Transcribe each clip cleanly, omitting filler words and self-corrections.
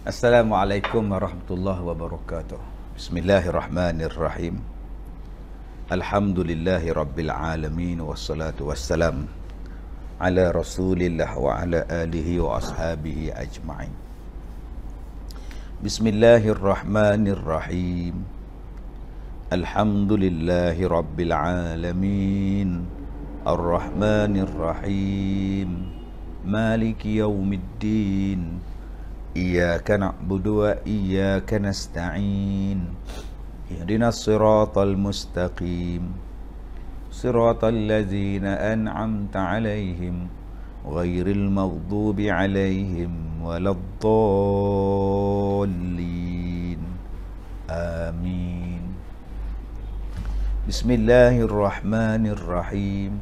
Assalamualaikum warahmatullahi wabarakatuh. Bismillahirrahmanirrahim. Alhamdulillahi rabbil alamin. Wassalatu wassalam ala rasulillah wa ala alihi wa ashabihi ajma'in. Bismillahirrahmanirrahim. Alhamdulillahi rabbil alamin. Ar-Rahmanirrahim. Maliki yaumiddin. Iyyaka na'budu wa iyyaka nasta'in. Ihdinas siratal mustaqim. Siratal ladzina an'amta 'alaihim ghairil maghdubi 'alaihim waladdallin. Amin. Bismillahirrahmanirrahim.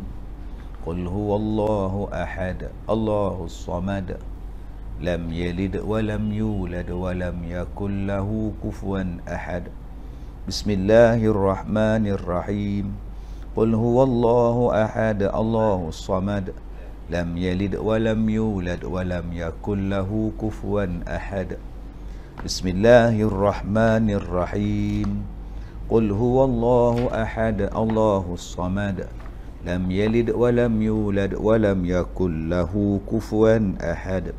Qul huwallahu ahad, Allahus samad. Lam yalid wa lam yulad wa lam yakul lahu kufuwan ahad. Bismillahirrahmanirrahim. Qul huwallahu ahad, Allahus samad. Lam yalid wa lam yulad wa lam yakul lahu kufuwan ahad. Bismillahirrahmanirrahim. Qul huwallahu ahad, Allahus samad. Lam yalid wa lam yulad wa lam yakul lahu kufuwan ahad.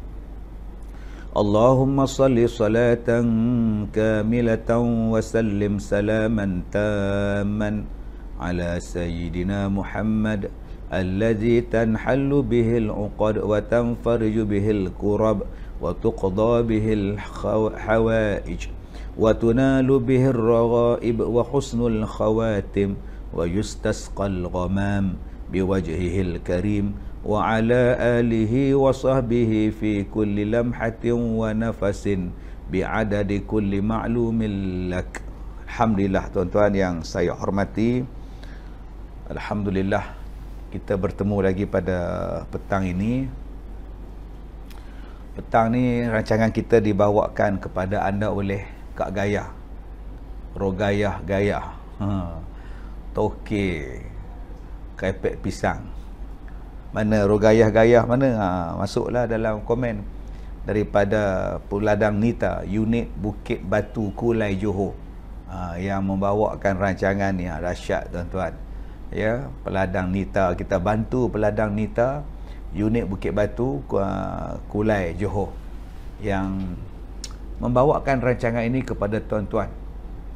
Allahumma salli salatan kamilatan wa sallim salaman tamman ala sayyidina Muhammad alladhi tanhallu bihil uqad wa tanfariju bihil kurab wa tuqda bihil hawaij wa tunalu bihil raghaib wa husnul khawatim wa yustasqal ghamam biwajhihil karim wa ala alihi wa sahbihi fi kulli lamhatin wa nafasin bi'adadi kulli ma'lumin lak. Alhamdulillah, tuan-tuan yang saya hormati, alhamdulillah kita bertemu lagi pada petang ini. Petang ni rancangan kita dibawakan kepada anda oleh Kak Gayah, Rogayah Gayah, Toke Kepek Pisang. Mana Rogayah-gayah mana? Masuklah dalam komen. Daripada Peladang Nita, unit Bukit Batu, Kulai, Johor, yang membawakan rancangan ni. Dahsyat tuan-tuan. Ya, Peladang Nita, kita bantu Peladang Nita, unit Bukit Batu, Kulai, Johor, yang membawakan rancangan ini kepada tuan-tuan.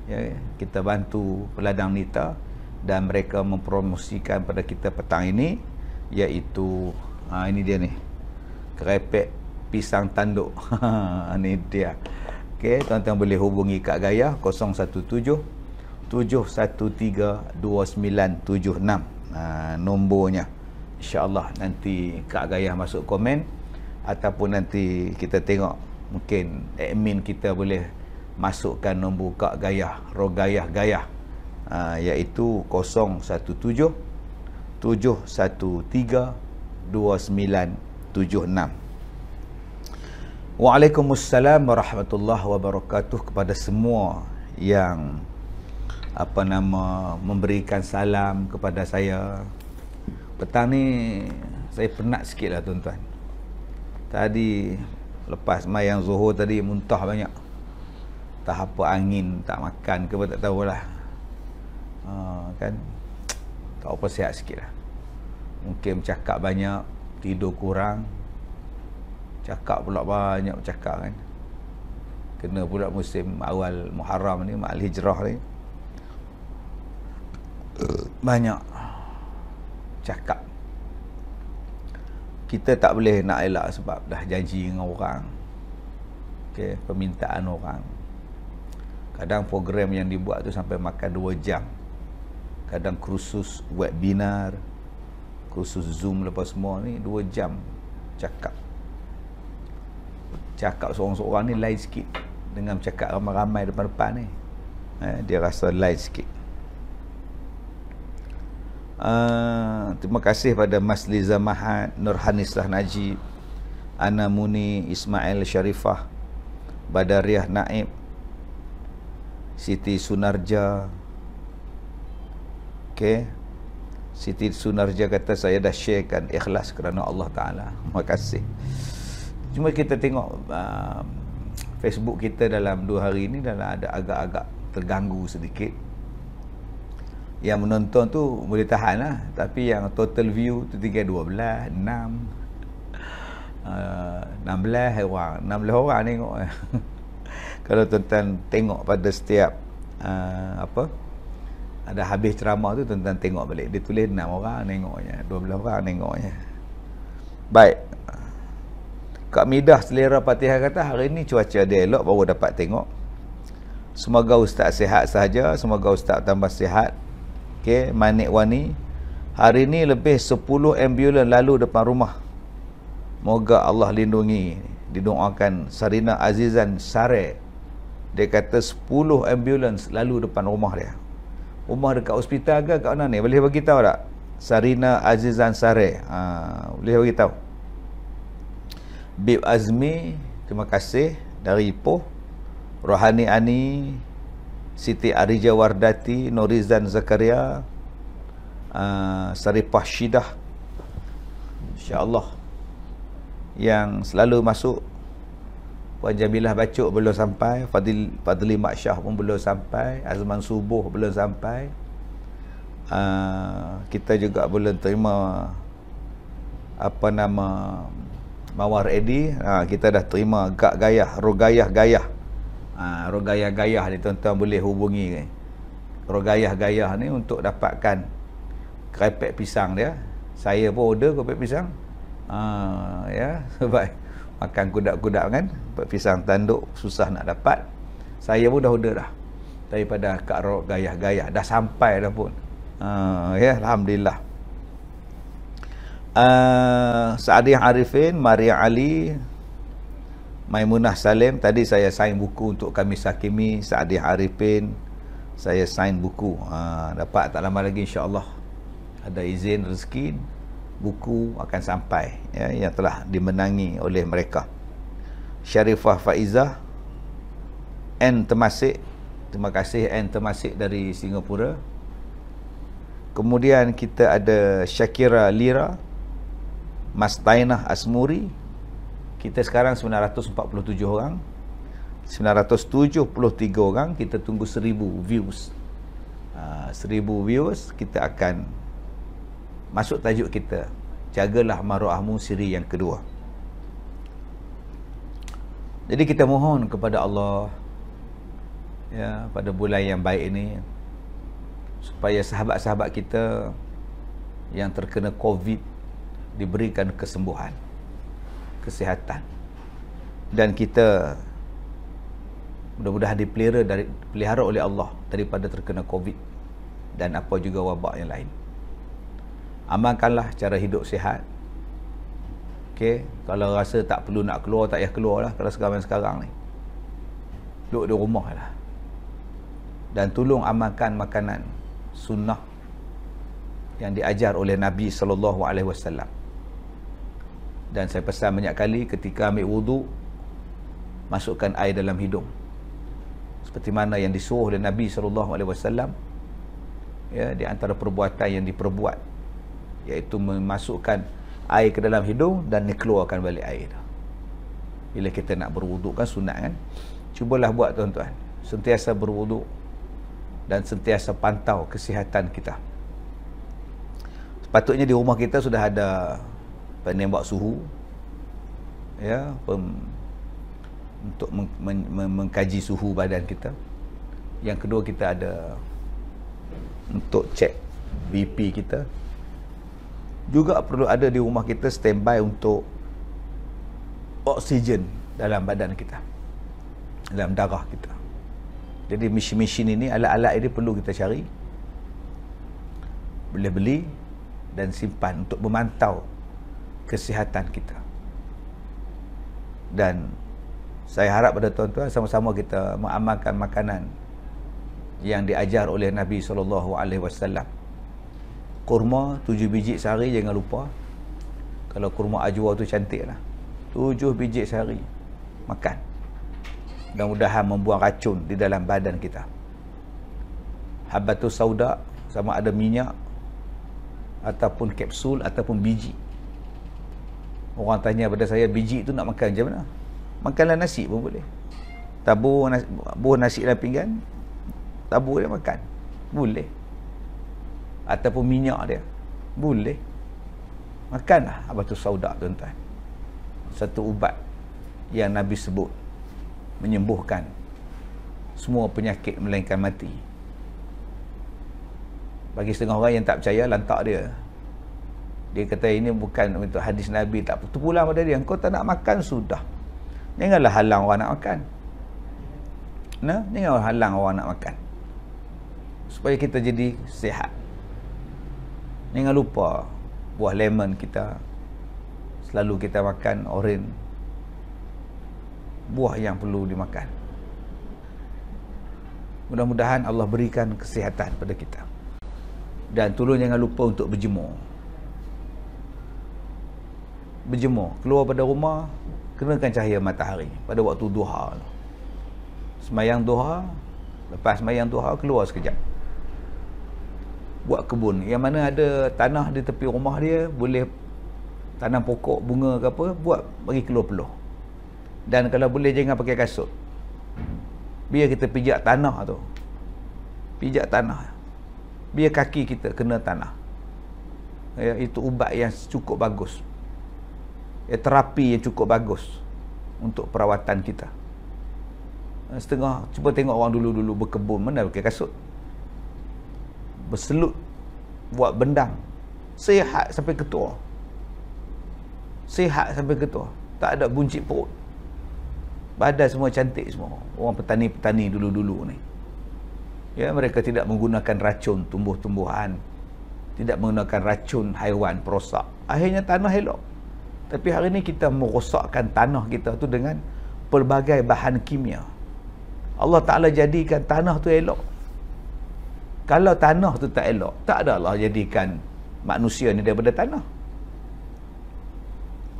Ya, kita bantu Peladang Nita dan mereka mempromosikan pada kita petang ini, iaitu ini dia ni, kerepek pisang tanduk. Ini dia. Okey, tuan-tuan boleh hubungi Kak Gayah 017 713 2976, nombornya. InsyaAllah nanti Kak Gayah masuk komen, ataupun nanti kita tengok mungkin admin kita boleh masukkan nombor Kak Gayah, Rogayah Gayah, iaitu 017 713 2976. Waalaikumsalam warahmatullahi wabarakatuh kepada semua yang memberikan salam kepada saya. Petang ni saya penat sikit lah tuan-tuan. Tadi lepas mayang Zuhur tadi muntah banyak. Tak apa, angin, tak makan ke apa tak tahulah. Kan tak apa, sihat sikit lah. Mungkin bercakap banyak, tidur kurang, cakap pula banyak bercakap kan. Kena pula musim awal Muharram ni, Ma'al Hijrah ni, banyak cakap. Kita tak boleh nak elak sebab dah janji dengan orang. Okay, permintaan orang. Kadang program yang dibuat tu sampai makan 2 jam. Kadang kursus webinar, kursus Zoom lepas semua ni 2 jam cakap. Cakap seorang-seorang ni lain sikit dengan cakap ramai-ramai depan-depan ni. Dia rasa lain sikit. Terima kasih pada Mas Liza Mahat, Nurhanislah Najib, Ana Muni, Ismail Sharifah, Badariah Naib, Siti Sunarja. Okey, Siti Sunarja kata saya dah sharekan ikhlas kerana Allah Ta'ala. Terima kasih. Cuma kita tengok Facebook kita dalam 2 hari ni dalam ada agak-agak terganggu sedikit. Yang menonton tu boleh tahan lah, tapi yang total view tu tinggal 12, 6, 16 orang, 16 orang tengok. Kalau tuan-tuan tengok pada setiap ada habis ceramah tu, tuan-tuan tengok balik, dia tulis 6 orang tengoknya, 12 orang tengoknya. Baik, Kak Midah Selera Fatihah kata hari ni cuaca dia elok, baru dapat tengok. Semoga Ustaz sihat sahaja, semoga Ustaz tambah sihat. Okey, Manik Wani, hari ni lebih 10 ambulans lalu depan rumah. Moga Allah lindungi. Didoakan Sarina Azizan Sare. Dia kata 10 ambulans lalu depan rumah dia. Rumah dekat hospital ke kat mana ni? Boleh bagi tahu tak? Sarina Azizan Sare. Boleh bagi tahu. Bib Azmi, terima kasih dari Ipoh. Rohani Ani, Siti Arija Wardati, Norizan Zakaria, Saripah Syidah, insya-Allah. Yang selalu masuk, Puan Jamilah Bacuk belum sampai, Fadli Mak Syah pun belum sampai, Azman Subuh belum sampai. Kita juga belum terima Mawar Edi. Kita dah terima Gak Gayah, Rogayah Gayah. Rogayah Gayah ni tuan-tuan boleh hubungi Rogayah Gayah ni untuk dapatkan kerepek pisang dia. Saya pun order kerepek pisang. Ya, sebab makan kudak-kudak kan, kerepek pisang tanduk susah nak dapat. Saya pun dah order dah daripada Kak Rogayah Gayah, dah sampai dah pun. Ya, alhamdulillah. Saadiah Arifin, Maria Ali, Maimunah Salim, tadi saya sign buku untuk kami Sakimi. Saadiah Arifin, saya sign buku. Dapat tak lama lagi insya-Allah. Ada izin rezeki, buku akan sampai ya, yang telah dimenangi oleh mereka. Syarifah Faizah N Temasik, terima kasih N Temasik dari Singapura. Kemudian kita ada Syakira Lira, Mas Tainah Asmuri. Kita sekarang 947 orang, 973 orang. Kita tunggu 1000 views. 1000 views, kita akan masuk tajuk kita, jagalah maruahmu siri yang kedua. Jadi kita mohon kepada Allah ya, pada bulan yang baik ini, supaya sahabat-sahabat kita yang terkena COVID diberikan kesembuhan, kesihatan, dan kita mudah-mudahan dipelihara oleh Allah daripada terkena COVID dan apa juga wabak yang lain. Amalkanlah cara hidup sihat. Okey, kalau rasa tak perlu nak keluar, tak payah keluar lah. Kalau sekarang ni duduk di rumah lah, dan tolong amalkan makanan sunnah yang diajar oleh Nabi SAW. Dan saya pesan banyak kali, ketika ambil wuduk, masukkan air dalam hidung, seperti mana yang disuruh oleh Nabi SAW. Ya, di antara perbuatan yang diperbuat, iaitu memasukkan air ke dalam hidung dan dikeluarkan balik air itu. Bila kita nak berwuduk kan sunat kan, cubalah buat tuan-tuan, sentiasa berwuduk dan sentiasa pantau kesihatan kita. Sepatutnya di rumah kita sudah ada penembak suhu ya, untuk mengkaji suhu badan kita. Yang kedua, kita ada untuk cek BP kita. Juga perlu ada di rumah kita standby untuk oksigen dalam badan kita, dalam darah kita. Jadi mesin-mesin ini, alat-alat ini perlu kita cari, boleh beli dan simpan untuk memantau kesihatan kita. Dan saya harap pada tuan-tuan sama-sama kita mengamalkan makanan yang diajar oleh Nabi SAW. Kurma 7 biji sehari, jangan lupa. Kalau kurma ajwa tu cantik lah, 7 biji sehari makan. Mudah-mudahan membuang racun di dalam badan kita. Habbatus sauda, sama ada minyak ataupun kapsul ataupun biji. Orang tanya pada saya, biji tu nak makan macam mana? Makanlah nasi pun boleh. buah nasi dalam pinggan, tabur dia makan, boleh. Ataupun minyak dia, boleh. Makanlah habatus sauda, tuan-tuan. Satu ubat yang Nabi sebut menyembuhkan semua penyakit melainkan mati. Bagi setengah orang yang tak percaya, lantak dia. Dia kata ini bukan untuk hadis Nabi, tak terpulang pada dia. Kau tak nak makan, sudah. Janganlah halang orang nak makan. Janganlah halang orang nak makan. Supaya kita jadi sihat. Jangan lupa buah lemon kita. Selalu kita makan oren. Buah yang perlu dimakan. Mudah-mudahan Allah berikan kesihatan pada kita. Dan tolong jangan lupa untuk berjemur. Berjemur. Keluar pada rumah, kenakan cahaya matahari pada waktu duha. Semayang duha, lepas semayang duha, keluar sekejap. Buat kebun. Yang mana ada tanah di tepi rumah dia, boleh tanam pokok, bunga ke apa, buat bagi keluar peluh. Dan kalau boleh jangan pakai kasut. Biar kita pijak tanah tu. Pijak tanah. Biar kaki kita kena tanah. Ya, itu ubat yang cukup bagus. Terapi yang cukup bagus untuk perawatan kita. Setengah, cuba tengok orang dulu-dulu berkebun, mana pakai kasut. Berselut, buat bendang. Sihat sampai ketua. Sihat sampai ketua. Tak ada buncit perut. Badan semua cantik semua. Orang petani-petani dulu-dulu ni. Ya, mereka tidak menggunakan racun tumbuh-tumbuhan, tidak menggunakan racun haiwan perosak. Akhirnya tanah elok. Tapi hari ni kita merosakkan tanah kita tu dengan pelbagai bahan kimia. Allah Ta'ala jadikan tanah tu elok. Kalau tanah tu tak elok, tak ada Allah jadikan manusia ni daripada tanah.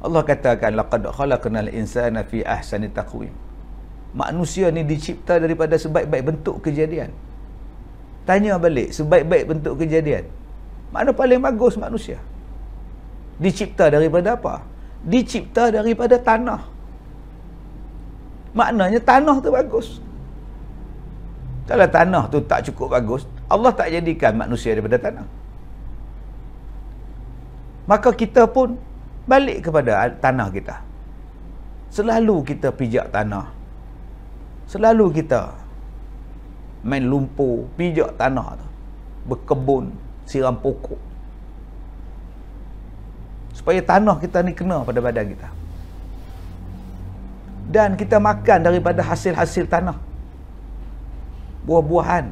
Allah katakan laqad khalaqnal insana fi ahsani taqwim. Manusia ni dicipta daripada sebaik-baik bentuk kejadian. Tanya balik, sebaik-baik bentuk kejadian, mana paling bagus manusia? Dicipta daripada apa? Dicipta daripada tanah. Maknanya tanah tu bagus. Kalau tanah tu tak cukup bagus, Allah tak jadikan manusia daripada tanah. Maka kita pun balik kepada tanah kita. Selalu kita pijak tanah. Selalu kita main lumpur, pijak tanah tu, berkebun, siram pokok, supaya tanah kita ni kena pada badan kita. Dan kita makan daripada hasil-hasil tanah, buah-buahan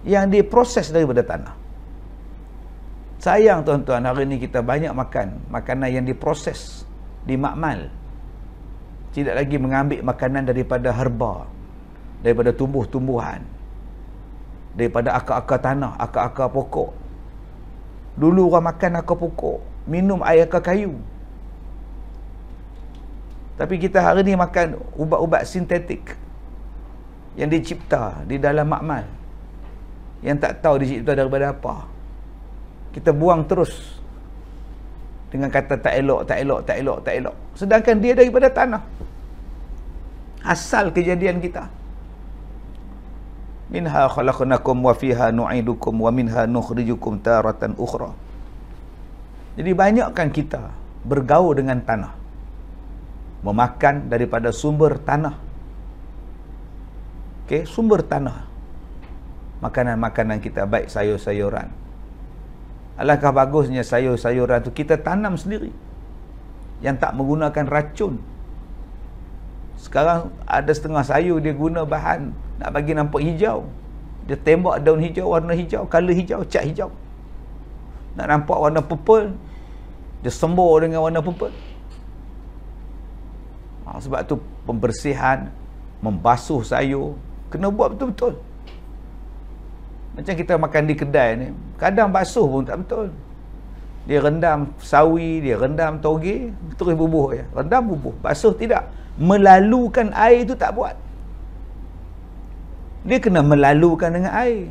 yang diproses daripada tanah. Sayang tuan-tuan, hari ni kita banyak makan makanan yang diproses, dimakmal. Tidak lagi mengambil makanan daripada herba, daripada tumbuh-tumbuhan, daripada akar-akar tanah, akar-akar pokok. Dulu orang makan akar pokok, minum air akar kayu. Tapi kita hari ni makan ubat-ubat sintetik yang dicipta di dalam makmal, yang tak tahu dicipta daripada apa. Kita buang terus dengan kata tak elok, tak elok, tak elok, tak elok. Sedangkan dia daripada tanah. Asal kejadian kita. Minha khalaqnakum wa fiha nu'idukum wa minha nukhrijukum taratan ukhra. Jadi banyakkan kita bergaul dengan tanah, memakan daripada sumber tanah. Okey, sumber tanah. Makanan-makanan kita, baik sayur-sayuran. Alangkah bagusnya sayur-sayuran tu kita tanam sendiri, yang tak menggunakan racun. Sekarang ada setengah sayur dia guna bahan nak bagi nampak hijau. Dia tembak daun hijau, warna hijau, color hijau, cat hijau. Nak nampak warna purple, dia sembur dengan warna purple. Sebab tu pembersihan, membasuh sayur kena buat betul-betul. Macam kita makan di kedai ni, kadang basuh pun tak betul. Dia rendam sawi, dia rendam toge, terus bubuh je. Rendam bubuh, basuh tidak. Melalukan air tu tak buat. Dia kena melalukan dengan air.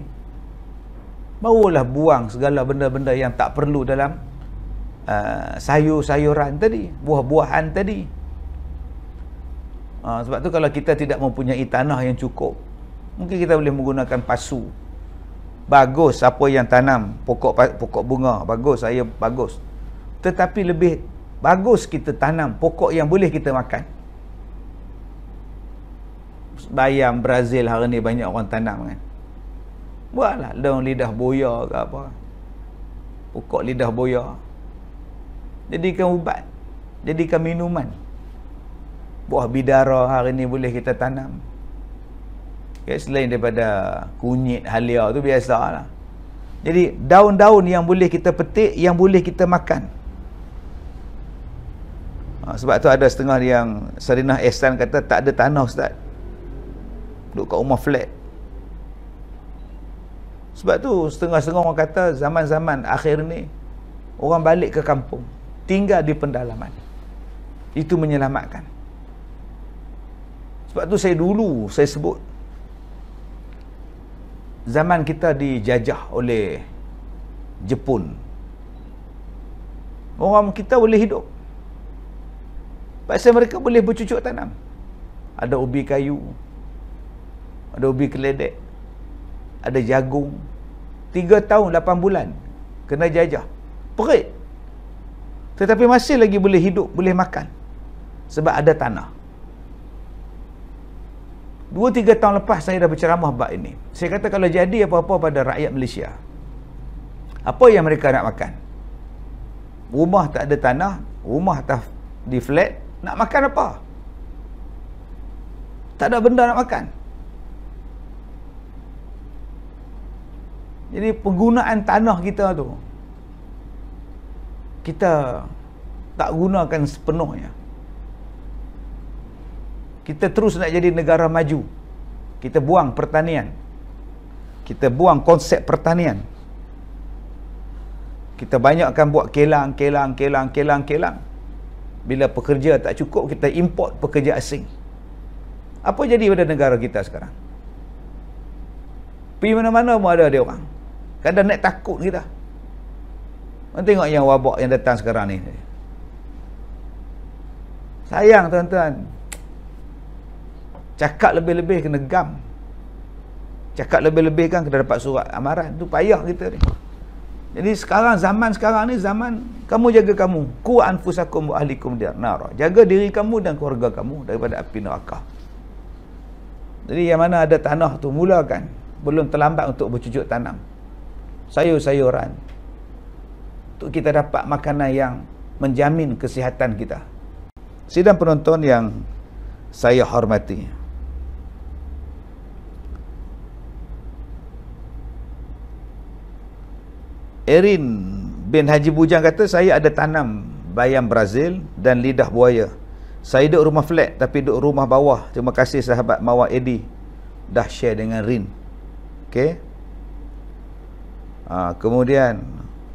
Barulah buang segala benda-benda yang tak perlu dalam sayur-sayuran tadi, buah-buahan tadi. Sebab tu kalau kita tidak mempunyai tanah yang cukup, mungkin kita boleh menggunakan pasu. Bagus siapa yang tanam pokok bunga, bagus, saya bagus. Tetapi lebih bagus kita tanam pokok yang boleh kita makan. Bayam Brazil hari ni banyak orang tanam kan. Buatlah daun lidah boya ke apa. Pokok lidah boya. Jadikan ubat, jadikan minuman. Buah bidara hari ni boleh kita tanam. Okay, selain daripada kunyit, halia tu biasalah. Jadi daun-daun yang boleh kita petik, yang boleh kita makan. Sebab tu ada setengah yang Sarinah Ehsan kata tak ada tanah Ustaz, duduk kat rumah flat. Sebab tu setengah-setengah orang kata zaman-zaman akhir ni orang balik ke kampung, tinggal di pendalaman. Itu menyelamatkan. Sebab tu saya sebut zaman kita dijajah oleh Jepun, orang kita boleh hidup pasal mereka boleh bercucuk tanam. Ada ubi kayu, ada ubi keledek, ada jagung. 3 tahun 8 bulan kena jajah, perit, tetapi masih lagi boleh hidup, boleh makan, sebab ada tanah. 2-3 tahun lepas saya dah berceramah bab ini. Saya kata kalau jadi apa-apa pada rakyat Malaysia, apa yang mereka nak makan? Rumah tak ada tanah, rumah atas di flat, nak makan apa? Tak ada benda nak makan. Jadi penggunaan tanah kita tu, kita tak gunakan sepenuhnya. Kita terus nak jadi negara maju, kita buang pertanian, kita buang konsep pertanian, kita banyakkan buat kelang. Bila pekerja tak cukup, kita import pekerja asing. Apa jadi pada negara kita sekarang? Pergi mana-mana pun ada dia orang. Kadang nak takut kita. Tengok yang wabak yang datang sekarang ni. Sayang tuan-tuan, cakap lebih-lebih kena gam. Cakap lebih-lebih kan kena dapat surat amaran. Tu payah kita ni. Jadi sekarang, zaman sekarang ni zaman kamu jaga kamu. Qu anfusakum wa ahlikum nar. Jaga diri kamu dan keluarga kamu daripada api neraka. Jadi yang mana ada tanah tu, mulakan. Belum terlambat untuk bercucuk tanam sayur-sayuran, untuk kita dapat makanan yang menjamin kesihatan kita. Sidang penonton yang saya hormati, Erin bin Haji Bujang kata, saya ada tanam bayam Brazil dan lidah buaya. Saya duduk rumah flat tapi duduk rumah bawah. Terima kasih sahabat Mawar Edi dah share dengan Rin. Okey. Kemudian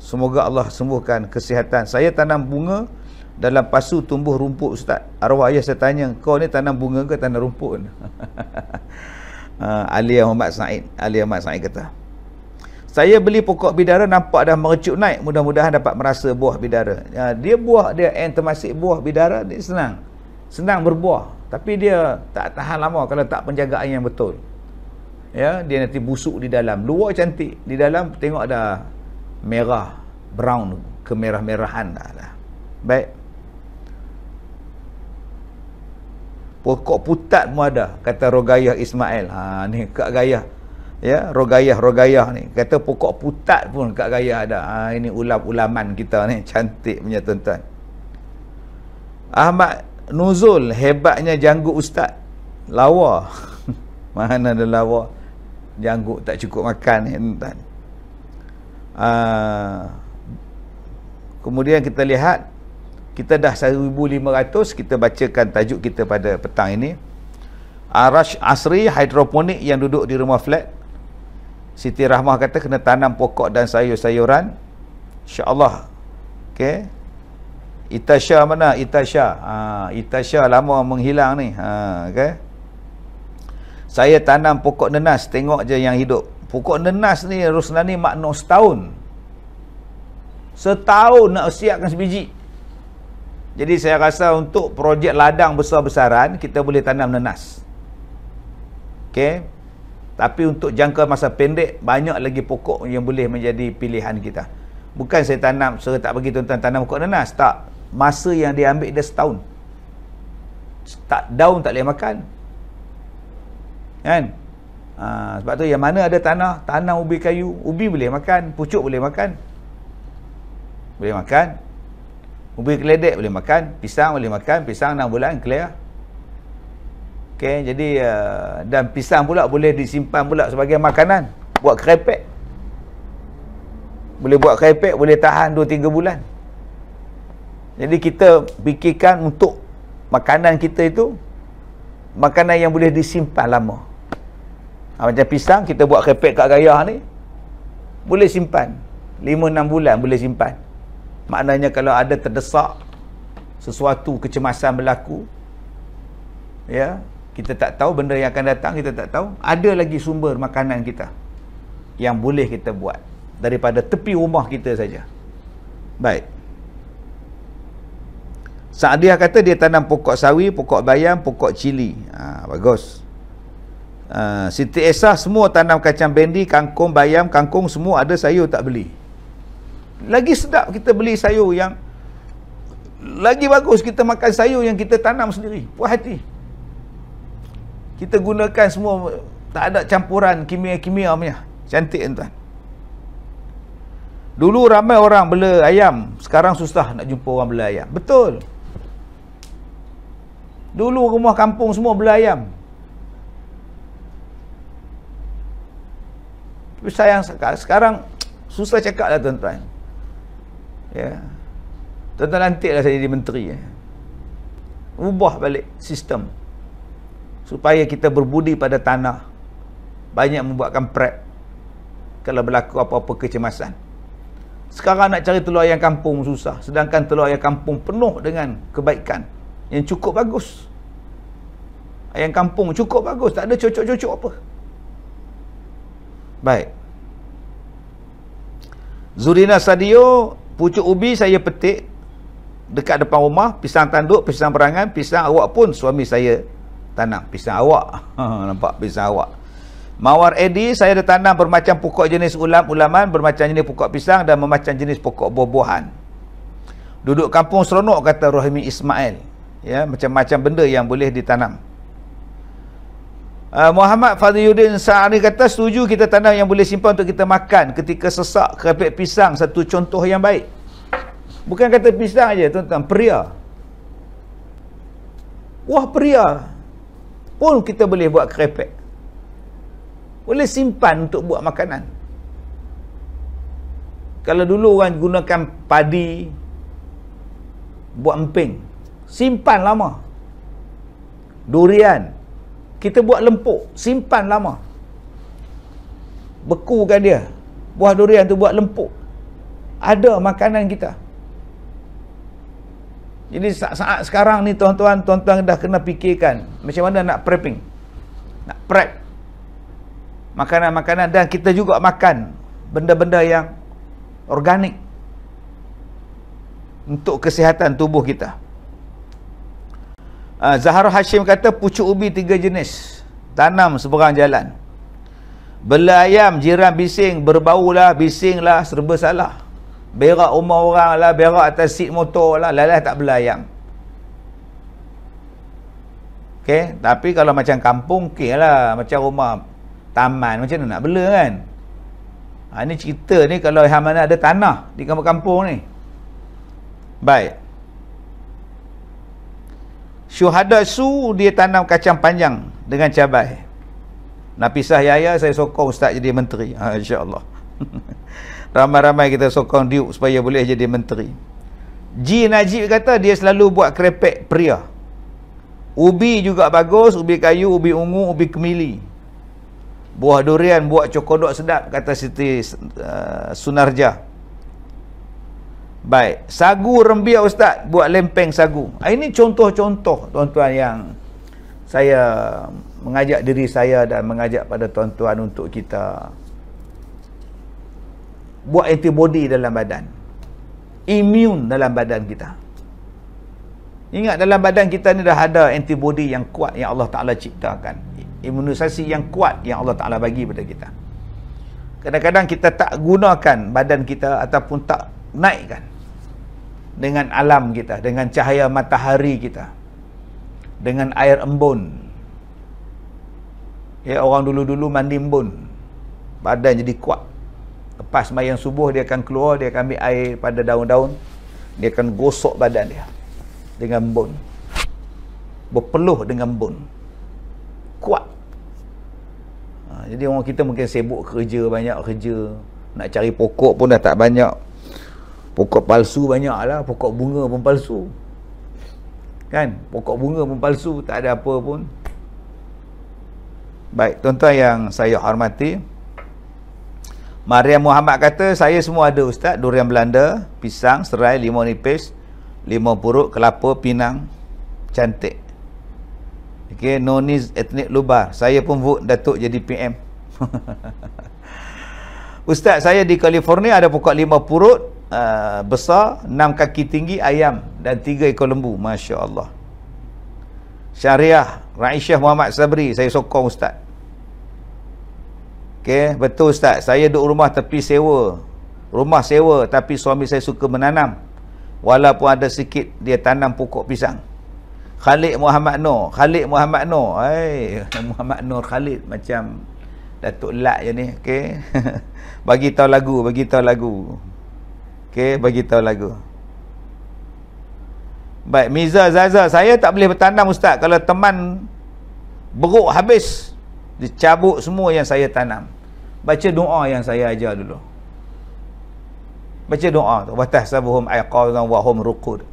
semoga Allah sembuhkan kesihatan. Saya tanam bunga dalam pasu tumbuh rumput Ustaz. Arwah ayah saya tanya, kau ni tanam bunga ke tanam rumput? Ali Ahmad Said kata, saya beli pokok bidara nampak dah merecut naik, mudah-mudahan dapat merasa buah bidara. Dia buah dia termasuk buah bidara dia senang berbuah, tapi dia tak tahan lama kalau tak penjagaan yang betul. Ya, dia nanti busuk di dalam. Luar cantik, di dalam tengok dah merah, brown, kemerah-merahan dah. Baik. Pokok putat pun ada, kata Rogayah Ismail. Ni Kak Gayah. Ya, Rogayah ni. Kata pokok putat pun Kak Gayah ada. Ini ulam-ulaman kita ni, cantik punya tuan-tuan. Ahmad Nuzul, hebatnya janggut Ustaz. Lawa. Mana ada lawa? Janggut tak cukup makan ni tuan. Kemudian kita lihat, kita dah 1,500, kita bacakan tajuk kita pada petang ini. Arash Asri, hidroponik yang duduk di rumah flat. Siti Rahmah kata kena tanam pokok dan sayur-sayuran. InsyaAllah. Okay. Itasha mana? Itasha lama menghilang ni. Okay. Saya tanam pokok nenas, tengok je yang hidup. Pokok nenas ni Rusnani makna setahun. Setahun nak siapkan sebiji. Jadi saya rasa untuk projek ladang besar-besaran kita boleh tanam nenas. Okey. Tapi untuk jangka masa pendek banyak lagi pokok yang boleh menjadi pilihan kita. Bukan saya tanam, saya tak bagi tuan-tuan tanam pokok nenas, tak. Masa yang dia ambil dia setahun. Daun tak boleh makan. Kan? Sebab tu yang mana ada tanah, tanam ubi kayu, ubi boleh makan, pucuk boleh makan. Boleh makan. Ubi keledek boleh makan, pisang boleh makan, pisang 6 bulan clear. Okey, jadi dan pisang pula boleh disimpan pula sebagai makanan, buat kerepek. Boleh buat kerepek, boleh tahan 2-3 bulan. Jadi kita fikirkan untuk makanan kita itu makanan yang boleh disimpan lama. Macam pisang kita buat kerepek kat gayah ni boleh simpan 5-6 bulan boleh simpan. Maknanya kalau ada terdesak sesuatu kecemasan berlaku, ya, kita tak tahu benda yang akan datang, kita tak tahu, ada lagi sumber makanan kita yang boleh kita buat daripada tepi rumah kita saja. Baik. Saadiah kata dia tanam pokok sawi, pokok bayam, pokok cili. Bagus. Siti Esah semua tanam kacang bendi, kangkung, bayam, kangkung semua ada, sayur tak beli. Lagi sedap kita beli sayur yang lagi bagus, kita makan sayur yang kita tanam sendiri. Puas hati. Kita gunakan semua, tak ada campuran kimia-kimia punya. Cantik tuan. Dulu ramai orang bela ayam, sekarang susah nak jumpa orang bela ayam. Betul. Dulu rumah kampung semua bela ayam. Tapi sayang sekarang susah cakap lah tuan-tuan. Ya. Tuan-tuan lantiklah saya jadi menteri. Ubah balik sistem supaya kita berbudi pada tanah. Banyak membuatkan prep kalau berlaku apa-apa kecemasan. Sekarang nak cari telur ayam kampung susah, sedangkan telur ayam kampung penuh dengan kebaikan yang cukup bagus. Ayam kampung cukup bagus, tak ada cocok-cocok apa. Baik. Zurina Sadio, pucuk ubi saya petik dekat depan rumah, pisang tanduk, pisang perangan, pisang awak pun suami saya tanam. Pisang awak. Nampak pisang awak. Mawar Edi, saya ada tanam bermacam pokok jenis ulaman, bermacam jenis pokok pisang dan bermacam jenis pokok buah-buahan. Duduk kampung seronok, kata Rohimi Ismail. Ya, macam-macam benda yang boleh ditanam. Muhammad Fadhiyuddin Sa'ani kata setuju kita tanam yang boleh simpan untuk kita makan ketika sesak. Kerepek pisang satu contoh yang baik. Bukan kata pisang aja tuan-tuan, peria. Wah, peria pun kita boleh buat kerepek. Boleh simpan untuk buat makanan. Kalau dulu orang gunakan padi buat emping, simpan lama. Durian kita buat lempuk, simpan lama. Bekukan dia, buah durian tu buat lempuk. Ada makanan kita. Jadi saat sekarang ni tuan-tuan dah kena fikirkan macam mana nak prepping, nak prep makanan-makanan, dan kita juga makan benda-benda yang organik untuk kesihatan tubuh kita. Zahra Hashim kata pucuk ubi 3 jenis, tanam seberang jalan. Bela ayam, jiran bising, berbau lah, bising lah, serba salah. Berak rumah orang lah, berak atas seat motor lah, lalah tak bela ayam. Okay, tapi kalau macam kampung, okay lah, macam rumah taman, macam mana nak bela kan? Ini cerita ni kalau yang mana ada tanah di kampung-kampung ni. Baik. Syuhada Su, dia tanam kacang panjang dengan cabai. Nafisah Yahya, saya sokong Ustaz jadi menteri. InsyaAllah. Ramai-ramai kita sokong Diuk supaya boleh jadi menteri. Ji Najib kata dia selalu buat kerepek peria. Ubi juga bagus, ubi kayu, ubi ungu, ubi kemili. Buah durian buat cokodok sedap, kata Siti Sunarja. Baik, sagu rembia Ustaz, buat lempeng sagu. Ini contoh-contoh tuan-tuan yang saya mengajak diri saya dan mengajak pada tuan-tuan untuk kita buat antibody dalam badan, imun dalam badan kita. Ingat, dalam badan kita ni dah ada antibody yang kuat yang Allah Ta'ala ciptakan. Imunisasi yang kuat yang Allah Ta'ala bagi pada kita. Kadang-kadang kita tak gunakan badan kita ataupun tak naikkan dengan alam kita, dengan cahaya matahari kita, dengan air embun. Ya, orang dulu-dulu mandi embun, badan jadi kuat. Lepas sembahyang subuh dia akan keluar, dia akan ambil air pada daun-daun, dia akan gosok badan dia dengan embun, berpeluh dengan embun, kuat. Jadi orang kita mungkin sibuk kerja, banyak kerja, nak cari pokok pun dah tak banyak. Pokok palsu banyak lah, pokok bunga pun palsu kan, pokok bunga pun palsu, tak ada apa pun. Baik, tuan-tuan yang saya hormati, Mariam Muhammad kata, saya semua ada Ustaz, durian Belanda, pisang, serai, limau nipis, limau purut, kelapa, pinang, cantik. Okay, Nonis etnik Lubar, saya pun vote Datuk jadi PM. Ustaz, saya di California ada pokok limau purut besar, 6 kaki tinggi, ayam dan 3 ekor lembu. Masya Allah. Syariah Raisyah Muhammad Sabri, saya sokong Ustaz. Okay, betul Ustaz, saya duduk rumah tapi sewa, rumah sewa, tapi suami saya suka menanam, walaupun ada sikit dia tanam pokok pisang. Khalid Muhammad Nur, Khalid Muhammad Nur, Muhammad Nur Khalid macam Datuk Lat je ni. Okay. Bagi tahu lagu, bagi tahu lagu. Okay, bagi tahu lagu. Baik, Miza Zaza, saya tak boleh bertanam Ustaz kalau teman beruk habis, dicabut semua yang saya tanam. Baca doa yang saya ajar dulu. Baca doa tu, wa tahsabuhum aiqazan wa hum ruqud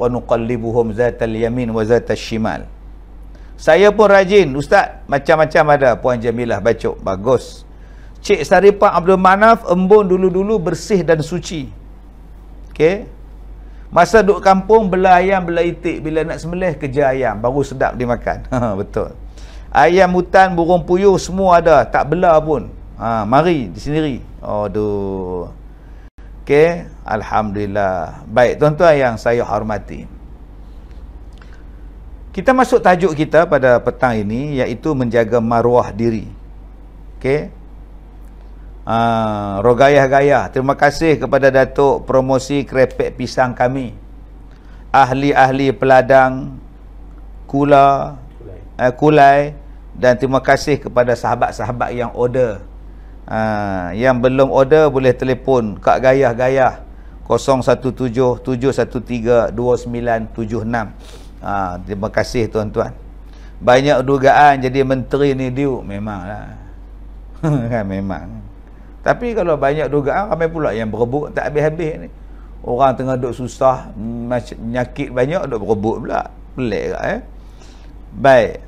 wa nuqallibuhum zatal yamin wa zatal shimal. Saya pun rajin Ustaz, macam-macam ada. Puan Jamilah bacok, bagus. Cik Saripah Abdul Manaf, embun dulu-dulu bersih dan suci. Okey. Masa duduk kampung, belah ayam, belah itik, bila nak sembelih kejar ayam, baru sedap dimakan. Betul. Ayam hutan, burung puyuh semua ada, tak belah pun. Mari di sendiri. Aduh. Okey, alhamdulillah. Baik, tuan-tuan yang saya hormati, kita masuk tajuk kita pada petang ini, iaitu menjaga maruah diri. Okey. Rogayah-gayah. Terima kasih kepada Datuk promosi kerepek pisang kami. Ahli-ahli peladang, kulai, dan terima kasih kepada sahabat-sahabat yang order. Yang belum order boleh telefon Kak Gayah-gayah 017-713-2976. Terima kasih tuan-tuan. Banyak dugaan jadi menteri ni Diuk, memanglah. Kan, memang. Tapi kalau banyak dugaan, ramai pula yang berebut tak habis-habis ni. Orang tengah duk susah, nyakit banyak, duk berebut pula. Pelik tak Baik.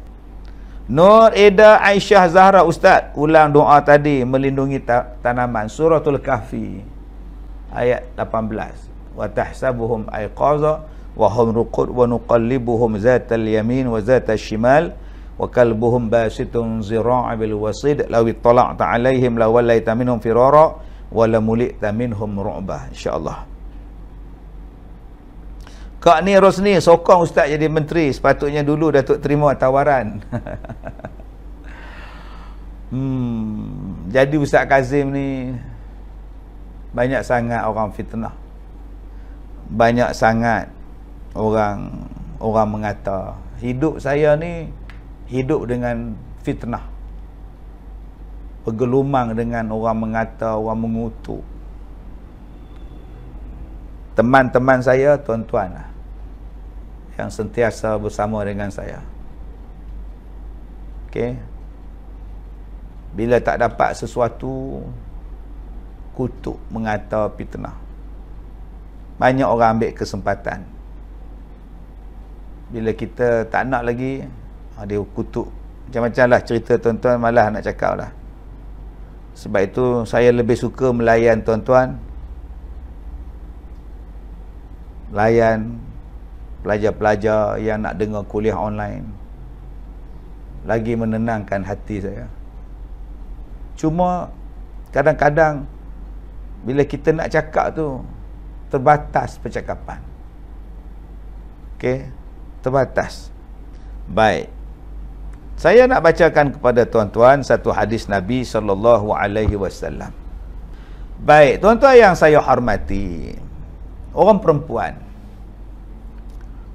Nur Eda Aisyah Zahra, Ustaz, ulang doa tadi melindungi tanaman. Suratul Kahfi ayat 18. Wa tahsabuhum aiqaza wa hum ruqud wa nuqallibuhum zatal yamin wa zatal shimal wa kalbuhum basitun zira'a bil wasid law ittala'ta 'alaihim la wallaita minhum firara wa la mulita minhum ru'bah. Insya-Allah. Kak ni Rosni sokong Ustaz jadi menteri. Sepatutnya dulu Datuk terima tawaran. Jadi Ustaz Kazim ni banyak sangat orang fitnah. Banyak sangat orang mengata hidup saya ni hidup dengan fitnah. Bergelumang dengan orang mengata, orang mengutuk. Teman-teman saya, tuan-tuan lah, yang sentiasa bersama dengan saya. Okey. Bila tak dapat sesuatu, kutuk, mengata, fitnah. Banyak orang ambil kesempatan. Bila kita tak nak lagi, dia kutuk. Macam-macam lah cerita tuan-tuan, malah nak cakap lah. Sebab itu saya lebih suka melayan tuan-tuan, layan pelajar-pelajar yang nak dengar kuliah online. Lagi menenangkan hati saya. Cuma kadang-kadang bila kita nak cakap tu terbatas percakapan. Okey, terbatas. Baik. Saya nak bacakan kepada tuan-tuan satu hadis Nabi SAW. Baik, tuan-tuan yang saya hormati, orang perempuan,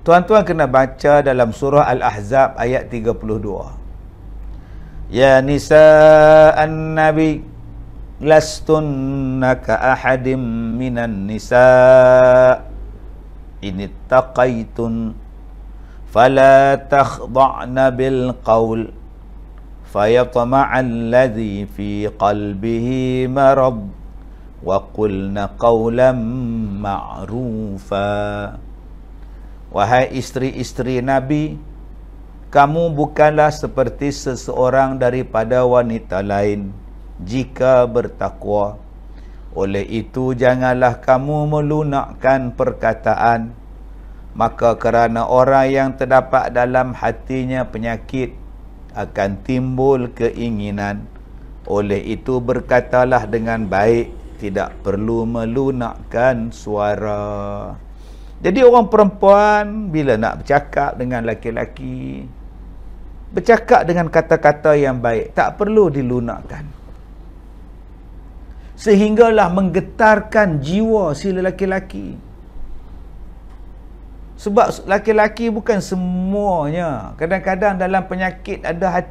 tuan-tuan kena baca dalam surah Al-Ahzab ayat 32. Ya nisa'an nabi lastunna ka ahadim minan nisa' inittaqaitun fala takhda'na bil qaul fayatma'al ladzi fi qalbihi marad wa qulna qawlan ma'rufa. Wahai isteri-isteri Nabi, kamu bukanlah seperti seseorang daripada wanita lain jika bertakwa. Oleh itu janganlah kamu melunakkan perkataan, maka kerana orang yang terdapat dalam hatinya penyakit akan timbul keinginan. Oleh itu berkatalah dengan baik, tidak perlu melunakkan suara. Jadi orang perempuan bila nak bercakap dengan laki-laki, bercakap dengan kata-kata yang baik, tak perlu dilunakkan, sehinggalah menggetarkan jiwa si lelaki-laki. Sebab laki-laki bukan semuanya. Kadang-kadang dalam penyakit ada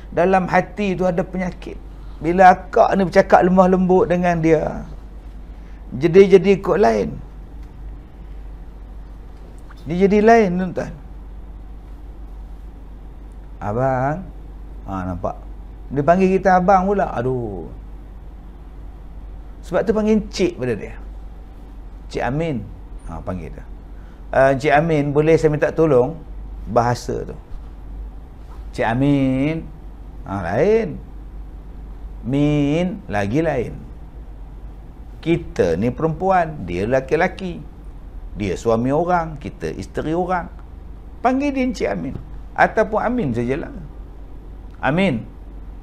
dalam hati tu ada penyakit. Bila akak ni bercakap lemah lembut dengan dia, jadi ikut lain. Dia jadi lain, tuan-tuan. Abang, nampak? Dia panggil kita abang pula. Aduh. Sebab tu panggil Cik pada dia. Cik Amin. Panggil dia. Cik Amin, boleh saya minta tolong? Bahasa tu. Cik Amin. Lain. Min, lagi lain. Kita ni perempuan, dia laki-laki. Dia suami orang, kita isteri orang. Panggil dia Encik Amin. Ataupun Amin sajalah. Amin,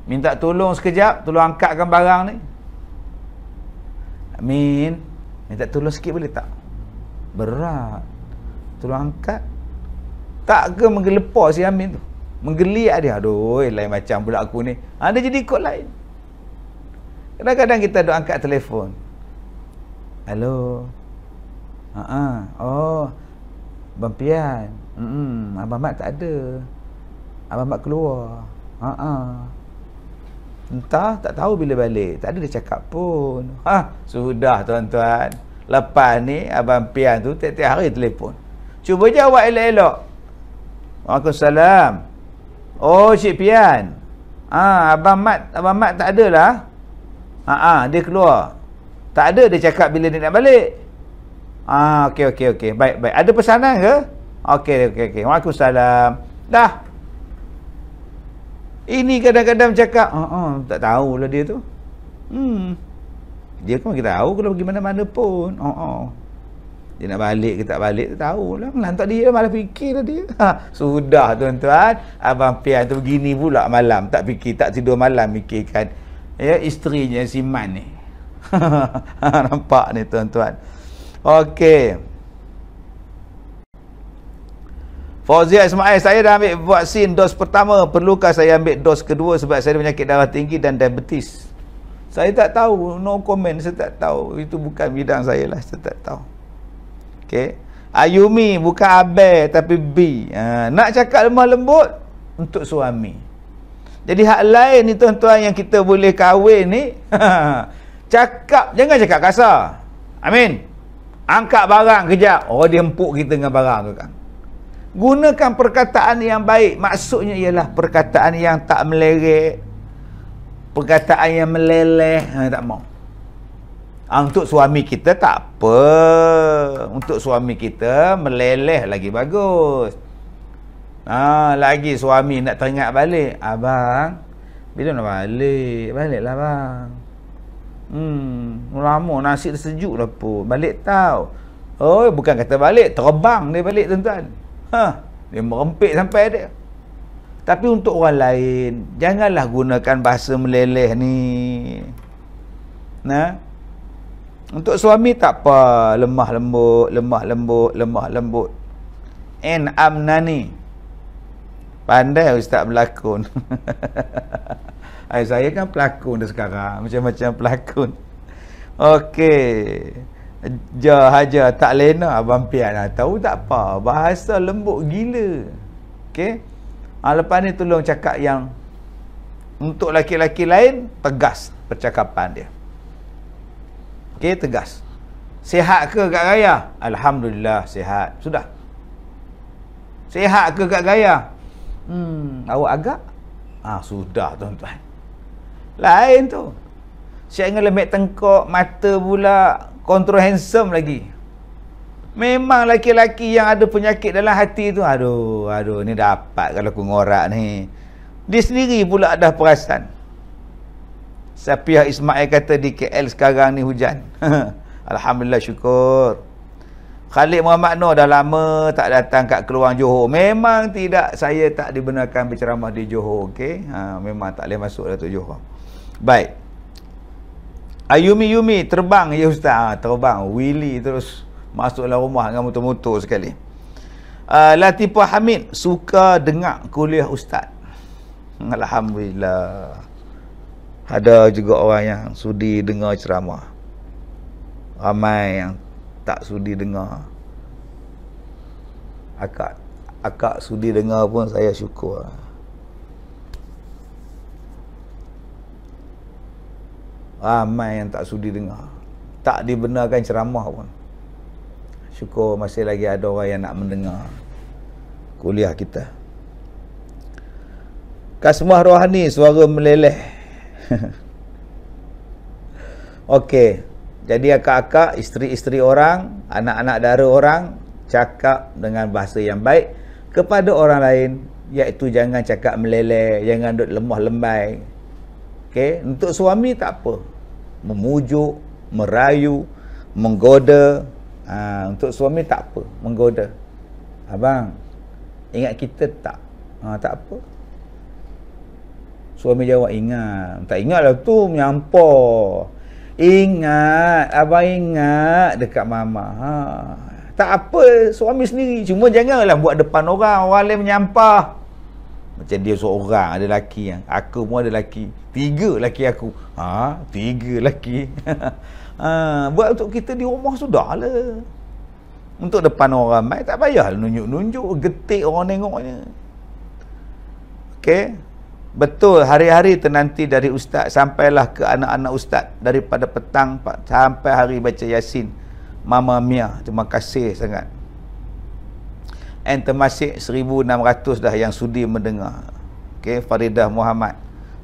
minta tolong sekejap, tolong angkatkan barang ni. Amin, minta tolong sikit boleh tak? Berat. Tolong angkat. Tak ke menggelepar si Amin tu? Menggeliat dia. Aduh, lain macam pula aku ni. Dia jadi ikut lain. Kadang-kadang kita duk angkat telefon. Halo. Oh, Abang Pian. Abang Mat tak ada. Abang Mat keluar. Entah, tak tahu bila balik. Tak ada dia cakap pun. Sudah tuan-tuan. Lepas ni Abang Pian tu tiap-tiap hari telefon. Cuba jawab elok-elok. Waalaikumsalam. Oh, Cik Pian. Abang Mat tak ada lah. Dia keluar. Tak ada dia cakap bila dia nak balik. Okey. Baik. Ada pesanan ke? Okey. Waalaikumsalam. Dah. Ini kadang-kadang cakap, tak tahulah dia tu. Dia kan kita tahu kalau pergi mana-mana pun. Dia nak balik ke tak balik, tak tahulah. Lantak dia malah fikirlah dia. Sudah tuan-tuan, Abang Pian tu begini pula malam, tak fikir, tak tidur malam fikirkan isterinya si Man ni. Nampak ni tuan-tuan. Okey. Fauzia Ismail, saya dah ambil vaksin dos pertama, perlukah saya ambil dos kedua sebab saya ada penyakit darah tinggi dan diabetes? Saya tak tahu, no comment, saya tak tahu. Itu bukan bidang saya lah, saya tak tahu. Okey. Ayumi, bukan Abel tapi B. Nak cakap lemah lembut untuk suami. Jadi hak lain ni tuan-tuan yang kita boleh kahwin ni, cakap, jangan cakap kasar. Amin. Angkat barang kejap, dia empuk kita dengan barang tu kan. Gunakan perkataan yang baik. Maksudnya ialah perkataan yang tak meleret, perkataan yang meleleh. Tak mau. Untuk suami kita tak apa. Untuk suami kita meleleh lagi bagus. Lagi suami nak teringat balik, abang, bila nak balik? Baliklah bang. Lama nasi dah sejuk dah pun. Balik tau. Bukan kata balik, terbang dia balik tuan-tuan. Dia merempit sampai dia. Tapi untuk orang lain, janganlah gunakan bahasa meleleh ni. Untuk suami tak apa, lemah lembut. En amnani. Pandai ustaz berlakon. Saya kan pelakon dah sekarang, macam-macam pelakon. Okey. Haja tak lena abang pian tahu tak apa, bahasa lembut gila. Okey. Lepas ni tolong cakap yang untuk laki-laki lain tegas percakapan dia. Okey, tegas. Sihat ke Kak Gaya? Alhamdulillah sihat. Sudah. Sihat ke Kak Gaya? Awak agak? Sudah tuan-tuan. Lain tu. Siap dengan lembek tengkok, mata pula kontrol handsome lagi. Memang laki-laki yang ada penyakit dalam hati tu, aduh ni dapat kalau aku ngorak ni. Dia sendiri pula dah perasan. Sapiah Ismail kata di KL sekarang ni hujan. Alhamdulillah, syukur. Khalid Muhammad Nur dah lama tak datang kat Keluang Johor. Memang tidak, saya tak dibenarkan berceramah di Johor, okey. Memang tak boleh masuk Datuk Johor. Baik. Yumi terbang ya ustaz. Terbang Willy terus masuk dalam rumah dengan motor-motor sekali. Latifah Hamid suka dengar kuliah ustaz. Alhamdulillah. Ada juga orang yang sudi dengar ceramah. Ramai yang tak sudi dengar. Akak sudi dengar pun saya syukur. Ramai yang tak sudi dengar, tak dibenarkan ceramah pun. Syukur masih lagi ada orang yang nak mendengar kuliah kita. Kasmah Rohani, suara meleleh. Okey, jadi akak-akak, isteri-isteri orang, anak-anak dara orang, cakap dengan bahasa yang baik kepada orang lain, iaitu jangan cakap meleleh, jangan duk lemah lembai. Okey, untuk suami tak apa, memujuk, merayu, menggoda. Untuk suami tak apa, menggoda. Abang, ingat kita tak? Tak apa. Suami jawab, ingat. Tak ingatlah tu, menyampah. Ingat, abang ingat dekat mama. Tak apa, suami sendiri. Cuma janganlah buat depan orang lain menyampah. Macam dia seorang ada lelaki yang, aku pun ada lelaki. 3 lelaki aku. 3 lelaki. Buat untuk kita di rumah sudahlah. Untuk depan orang ramai tak payah nunjuk-nunjuk, getik orang tengoknya. Okey. Betul, hari-hari tenanti dari ustaz sampailah ke anak-anak ustaz, daripada petang sampai hari baca Yasin. Mama Mia, terima kasih sangat. And termasuk 1,600 dah yang sudi mendengar. Okey, Faridah Muhammad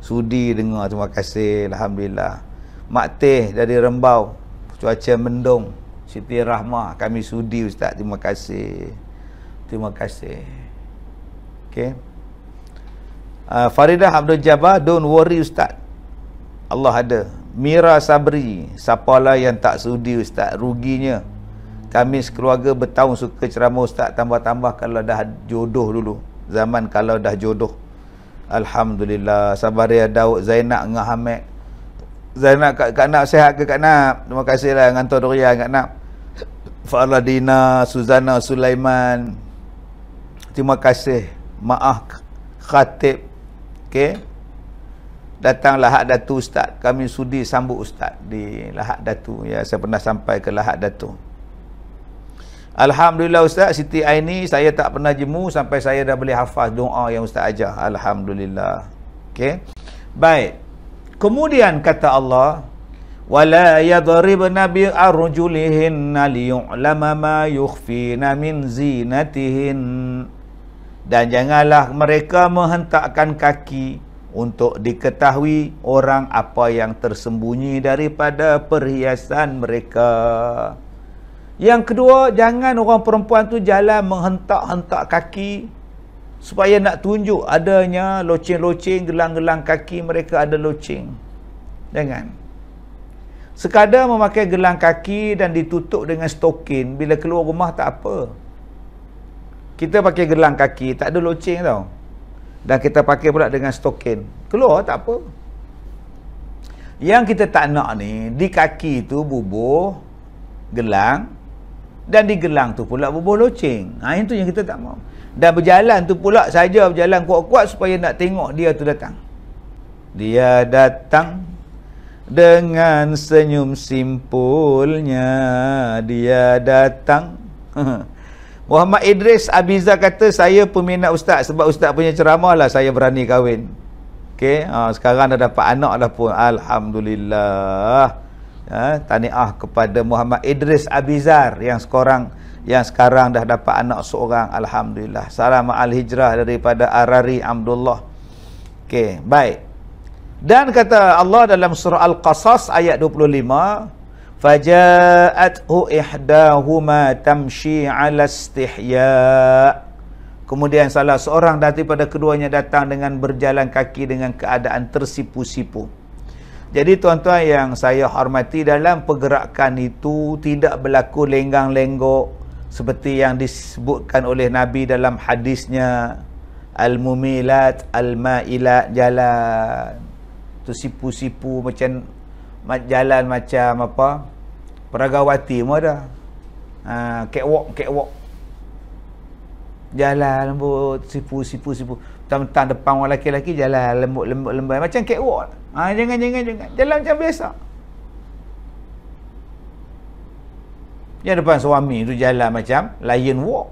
sudi dengar, terima kasih, alhamdulillah. Mak Teh dari Rembau, cuaca mendung. Siti Rahmah, kami sudi ustaz, terima kasih. Terima kasih. Okey. Faridah Abdul Jabbar, don't worry ustaz, Allah ada. Mira Sabri, siapalah yang tak sudi ustaz, ruginya. Kami sekeluarga bertahun suka ceramah ustaz, tambah-tambah kalau dah jodoh dulu. Zaman kalau dah jodoh. Alhamdulillah. Sabaria Daud, Zainab dengan Hamid. Zainab, Kak Nak sihat ke Kak Nak? Terima kasihlah ngantar Dorian Kak Nak. Faladina, Suzana Sulaiman. Terima kasih. Maaf Khatib. Okey. Datang Lahad Datu ustaz. Kami sudi sambut ustaz di Lahad Datu. Ya, saya pernah sampai ke Lahad Datu. Alhamdulillah ustaz, Siti Aini saya tak pernah jemu sampai saya dah boleh hafaz doa yang ustaz ajar. Alhamdulillah. Okey. Baik. Kemudian kata Allah, wala yadribna bi arjulihinna liyu'lama ma yukhfina min zinatihin. Dan janganlah mereka menghentakkan kaki untuk diketahui orang apa yang tersembunyi daripada perhiasan mereka. Yang kedua, jangan orang perempuan tu jalan menghentak-hentak kaki supaya nak tunjuk adanya loceng-loceng, gelang-gelang kaki mereka ada loceng. Jangan. Sekadar memakai gelang kaki dan ditutup dengan stokin, bila keluar rumah tak apa. Kita pakai gelang kaki, tak ada loceng tau. Dan kita pakai pula dengan stokin, keluar tak apa. Yang kita tak nak ni, di kaki tu bubuh gelang, Dan di gelang tu pula bubuh loceng. Itu yang kita tak mau. Dan berjalan tu pula saja berjalan kuat-kuat supaya nak tengok dia tu datang. Dia datang dengan senyum simpulnya. Dia datang. Muhammad Idris Abiza kata, saya peminat ustaz, sebab ustaz punya ceramah lah saya berani kahwin. Okey, sekarang dah dapat anak dah pun, alhamdulillah. Tahniah kepada Muhammad Idris Abizar yang sekarang dah dapat anak seorang, alhamdulillah. Salam al-hijrah daripada Arari Abdullah. Okey, baik. Dan kata Allah dalam surah Al-Qasas ayat 25, faja'athu ihdahuma tamshi 'ala istihya. Kemudian salah seorang daripada keduanya datang dengan berjalan kaki dengan keadaan tersipu-sipu. Jadi tuan-tuan yang saya hormati, dalam pergerakan itu tidak berlaku lenggang-lenggok seperti yang disebutkan oleh Nabi dalam hadisnya, al-mumilat al-mailat, jalan tu sipu-sipu macam jalan macam apa, Peragawati pun ada. Catwalk. Jalan lembut, sipu. Tentang depan orang lelaki-lelaki jalan lembut. Macam catwalk. Jangan. Jalan macam biasa. Yang depan suami tu jalan macam lion walk.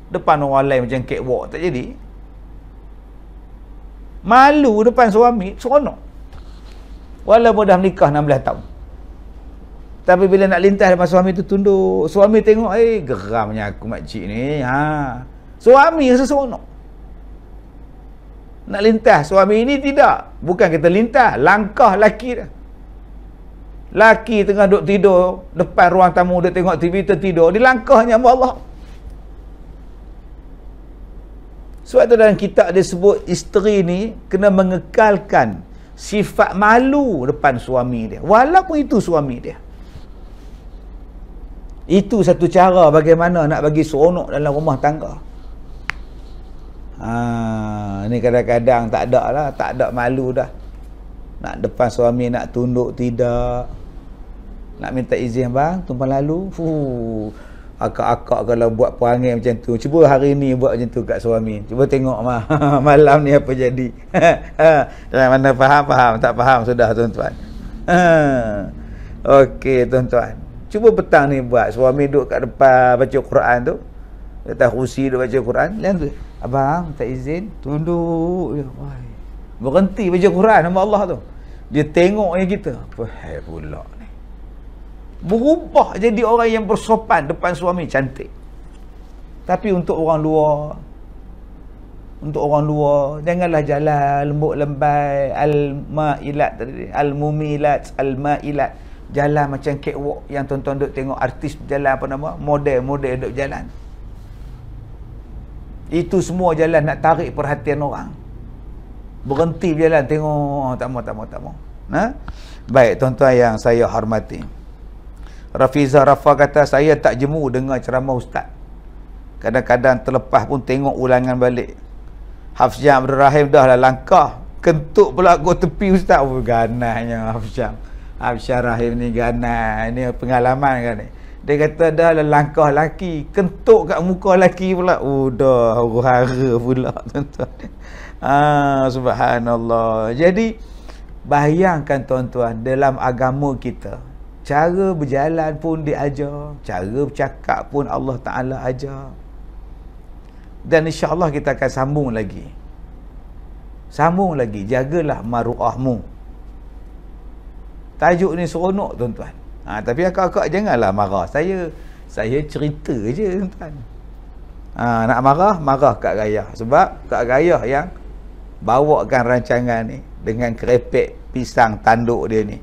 Depan orang lain macam catwalk. Tak jadi. Malu depan suami, seronok. Walaupun dah menikah 16 tahun. Tapi bila nak lintas depan suami tu tunduk. Suami tengok, geramnya aku makcik ni. Suami rasa seronok. Nak lintas. Suami ini tidak. Bukan kita lintas. Langkah laki dah. Laki tengah duduk tidur. Depan ruang tamu duduk tengok TV tertidur. Dia langkahnya Allah. Sebab tu dalam kitab dia sebut isteri ni kena mengekalkan sifat malu depan suami dia. Walaupun itu suami dia. Itu satu cara bagaimana nak bagi seronok dalam rumah tangga. Ni kadang-kadang tak ada malu dah. Nak depan suami nak tunduk tidak. Nak minta izin bang, tumpang lalu. Akak-akak kalau buat perangai macam tu, cuba hari ni buat macam tu kat suami. Cuba tengok malam ni apa jadi. Mana faham, tak faham sudah tuan-tuan. Okey tuan-tuan. Cuba petang ni buat. Suami duduk kat depan baca Quran tu. Atas kursi duduk baca Quran. Lain tu. Abang, minta izin. Tunduk. Berhenti baca Quran nama Allah tu. Dia tengok yang kita. Apa hal pula ni. Berubah jadi orang yang bersopan depan suami, cantik. Tapi untuk orang luar, janganlah jalan lembut lembai. Al-mailat tadi. Al-mumilat, al-mailat. Jalan macam catwalk yang tuan-tuan duk tengok artis jalan apa nama? Model duk jalan. Itu semua jalan nak tarik perhatian orang. Berhenti berjalan tengok, tak mau. Baik tuan-tuan yang saya hormati. Rafiza Rafa kata, saya tak jemu dengar ceramah ustaz. Kadang-kadang terlepas pun tengok ulangan balik. Hafsyam Abdul Rahim dah lah langkah. Kentuk pula go tepi ustaz. Ganasnya Hafsyam Rahim ni ganas. Ini pengalaman kan ni. Dia kata dah lah langkah laki, kentuk kat muka laki pula. Dah huru-hara pula tuan-tuan. Subhanallah. Jadi bayangkan tuan-tuan, dalam agama kita cara berjalan pun diajar, cara bercakap pun Allah Ta'ala ajar. Dan insya-Allah kita akan sambung lagi. Jagalah maruahmu. Tajuk ni seronok tuan-tuan. Tapi akak-akak janganlah marah. Saya cerita je tuan-tuan. Nak marah Kak Gayah. Sebab Kak Gayah yang bawakan rancangan ni dengan kerepek pisang tanduk dia ni.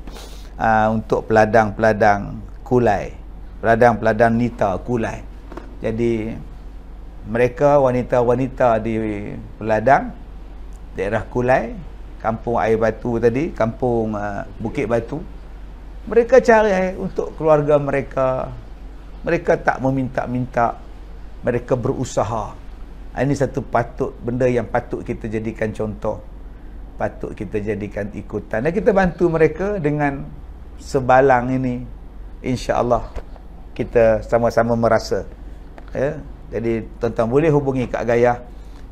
Untuk peladang-peladang Kulai. Peladang-peladang nita Kulai. Jadi mereka wanita-wanita di peladang daerah Kulai, kampung Air Batu tadi, kampung Bukit Batu. Mereka cari untuk keluarga mereka. Mereka tak meminta-minta. Mereka berusaha. Ini satu benda yang patut kita jadikan contoh. Patut kita jadikan ikutan. Dan kita bantu mereka dengan sebalang ini. InsyaAllah kita sama-sama merasa. Ya. Jadi tuan-tuan boleh hubungi Kak Gayah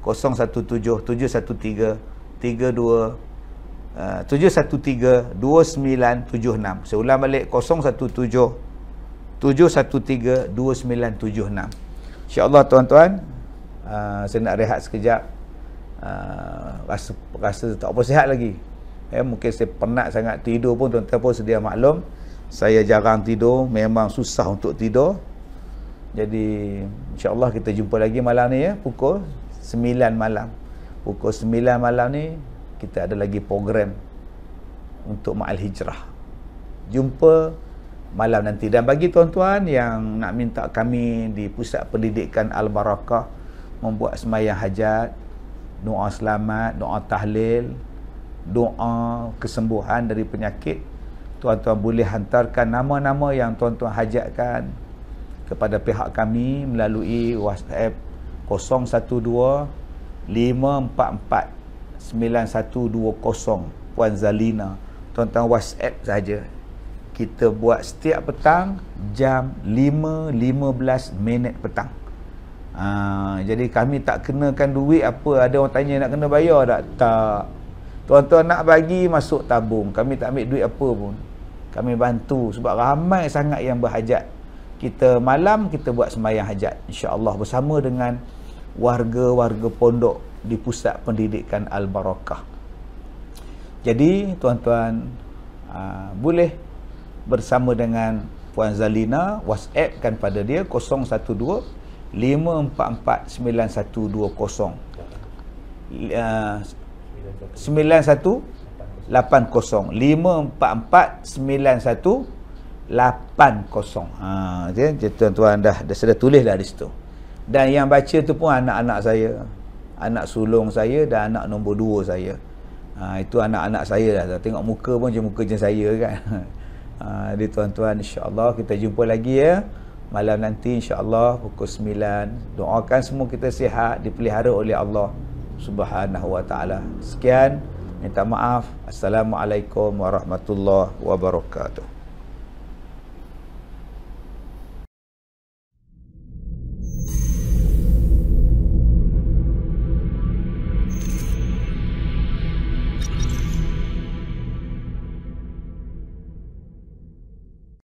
017 713 32 713 2976. Saya ulang balik 017 713 2976. InsyaAllah tuan-tuan, saya nak rehat sekejap. Rasa tak apa sihat lagi. Mungkin saya penat sangat tidur pun, tuan-tuan pun sedia maklum. Saya jarang tidur, memang susah untuk tidur. Jadi insyaAllah kita jumpa lagi malam ni ya, pukul 9 malam. Pukul 9 malam ni kita ada lagi program untuk Ma'al Hijrah. Jumpa malam nanti. Dan bagi tuan-tuan yang nak minta kami di Pusat Pendidikan Al-Barakah membuat sembahyang hajat, doa selamat, doa tahlil, doa kesembuhan dari penyakit, tuan-tuan boleh hantarkan nama-nama yang tuan-tuan hajatkan kepada pihak kami melalui WhatsApp 012 544 9120 Puan Zalina. Tuan-tuan WhatsApp saja. Kita buat setiap petang jam 5.15 petang. Jadi kami tak kenakan duit apa. Ada orang tanya nak kena bayar tak? Tak. Tuan-tuan nak bagi masuk tabung. Kami tak ambil duit apa pun. Kami bantu sebab ramai sangat yang berhajat. Kita malam kita buat sembahyang hajat insya-Allah bersama dengan warga-warga pondok di Pusat Pendidikan Al-Barakah. Jadi tuan-tuan boleh bersama dengan Puan Zalina, WhatsApp kan pada dia 012 544 9120 9180 544 9180. Jadi tuan-tuan dah sudah tulis dah di situ. Dan yang baca tu pun anak-anak saya, anak sulung saya dan anak nombor 2 saya. Itu anak-anak saya dah. Tengok muka pun macam muka je saya kan. Jadi tuan-tuan, insya-Allah kita jumpa lagi ya. Malam nanti insya-Allah pukul 9. Doakan semua kita sihat, dipelihara oleh Allah Subhanahu wa taala. Sekian, minta maaf. Assalamualaikum warahmatullahi wabarakatuh.